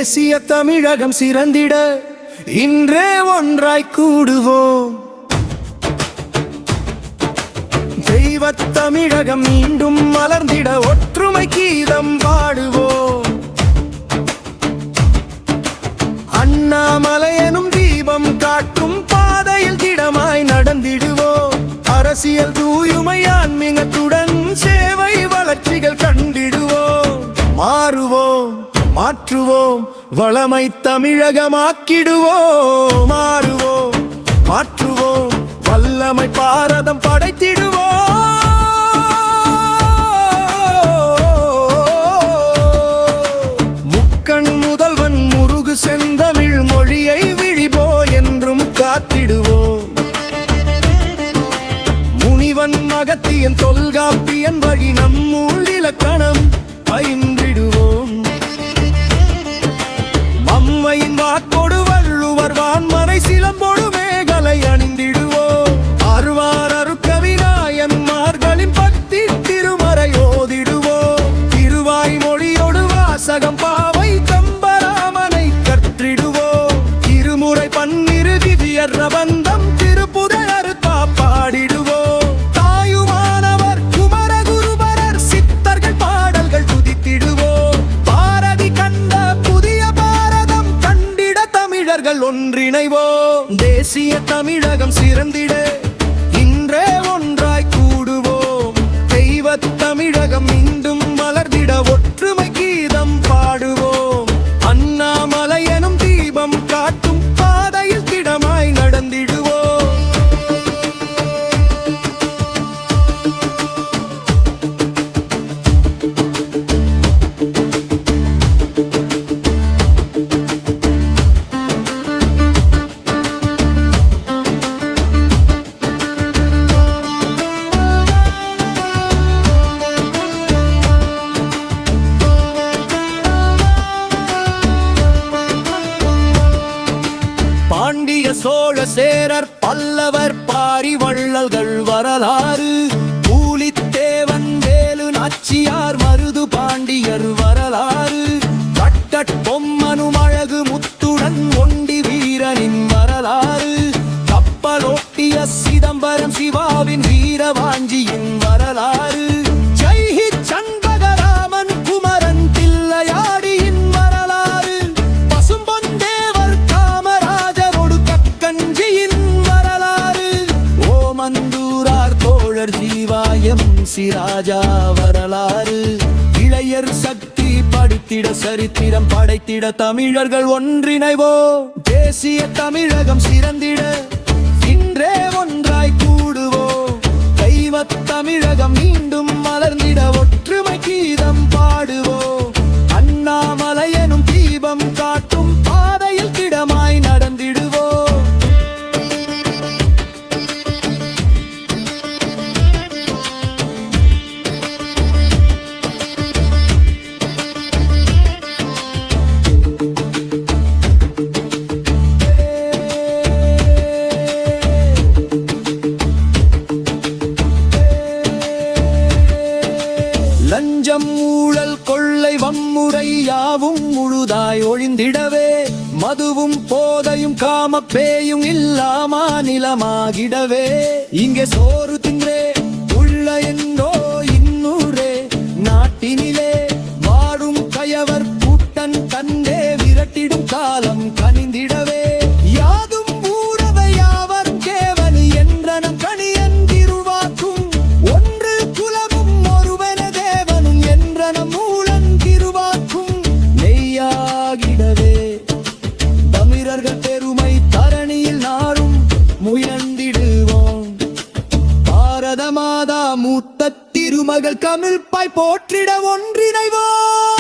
தேசிய தமிழகம் சிறந்திட இன்றே ஒன்றாய் கூடுவோம். தெய்வத் தமிழகம் மீண்டும் மலர்ந்திட ஒற்றுமை கீதம் பாடுவோம். அண்ணாமலை எனும் தீபம் காட்டும் பாதையில் திடமாய் நடந்திடுவோம். அரசியல் தூய்மை ஆன்மீகத்துடன் சேவை வளர்ச்சிகள் கண்டிடுவோம். மாறுவோம், மாற்றுவோம், வளமை தமிழகமாக்கிடுவோம். மாறுவோம், மாற்றுவோம், வல்லமை பாரதம் படைத்திடுவோம். முக்கண் முதல்வன் முருகு செந்தமிழ் மொழியை விழிபோ என்றும் காத்திடுவோம். முனிவன் அகத்தியன் தொல்காப்பியன் வழி நம்மூல் இலக்கணம் பயின்றிடுவோம். அம்மையின் வாக்கோடு வள்ளுவர் வான்மறை சிலம்போடு மேகலை அணிந்திடுவோம். ஆழ்வார் அருட்கவிநாயன்மார்களின் பக்தி திருமறை ஓதிடுவோம். திருவாய் மொழியோடு வாசகம் பாவை கம்பராமனை கற்றிடுவோம். திருமுறை பன்னிரு திவ்யர் பிரபந்தம் திருப்புதர் பாடிடுவோம். தாயுமானவர் குமரகுருபரர் சித்தர்கள் பாடல்கள் துதித்திடுவோம். பாரதி கண்ட புதிய தமிழர்கள் ஒன்றிணைவோம். தேசிய தமிழகம் சிறந்திட இன்றே ஒன்றாய் கூடுவோம். தெய்வத் தமிழகம் மீண்டும் மலர்ந்திட ஒற்றுமை கீதம் பாடுவோம். அண்ணாமலை எனும் தீபம் காட்டும் பாதையில் திடமாய் நடந்திடுவோம். பாண்டிய சோழ சேரர் பல்லவர் பாரி வள்ளல்கள் வரலாறு. பூலித்தேவன் வேலு நாச்சியார் மருது பாண்டியர் வரலாறு. கட்டட் பொம்மனும் அழகு முத்துடன் ஒண்டி வீரனின் வரலாறு. கப்பலோட்டிய சிதம்பரம் சிவாவின் வீரவாஞ்சியின் வரலாறு. ஜெய்ஹி சண்பகராமன் குமரன் தில்லையாடியின் வரலாறு. பசும்பொன் தேவர் காமராஜரோடு கக்கஞ்சியின் வரலாறு. ஓமந்தூரார் தோழர் ஜீவாயம் சிராஜா வரலாறு. இளையர் சக்தி படித்திட சரித்திரம் படைத்திட தமிழர்கள் ஒன்றிணைவோ. தேசிய தமிழகம் சிறந்திட இன்றே ஒன்றாய் கூடுவோம். தெய்வத் தமிழகம் மீண்டும் மலர்ந்திட ஒற்றுமை கீதம் பாடுவோம். அண்ணாமலை எனும் தீபம் காட்டும் பாதையில் திடமாய் நடந்திடுவோம். லஞ்சம் ஊழல் கொள்ளை வன்முறை யாவும் முழுதாய் ஒழிந்திடவே. மதுவும் போதையும் காம பேயும் இல்லாமா நிலமாகிடவே. இங்கே சோறு தின்றே உள்ள என்றோ இன்னூரே. நாட்டினிலே வாடும் கயவர் கூட்டன் கண்டே விரட்டிடும் காலம் கனிந்திடவே. யாதும் ஊரவை யாவரும் கேவலி என்றனம் கணியன் திருவாக்கும். ஒன்று குலமும் ஒருவன தேவனும் என்றனம் மூலன் திருவாக்கும். நெய்யாகிடவே தமிழர்கள் பெருமை தரணியில் நாடும் முயன்றிடுவோம். பாரதம் திருமகள் கமிழ்ப்பாய் போற்றிட ஒன்றிணைவோம்.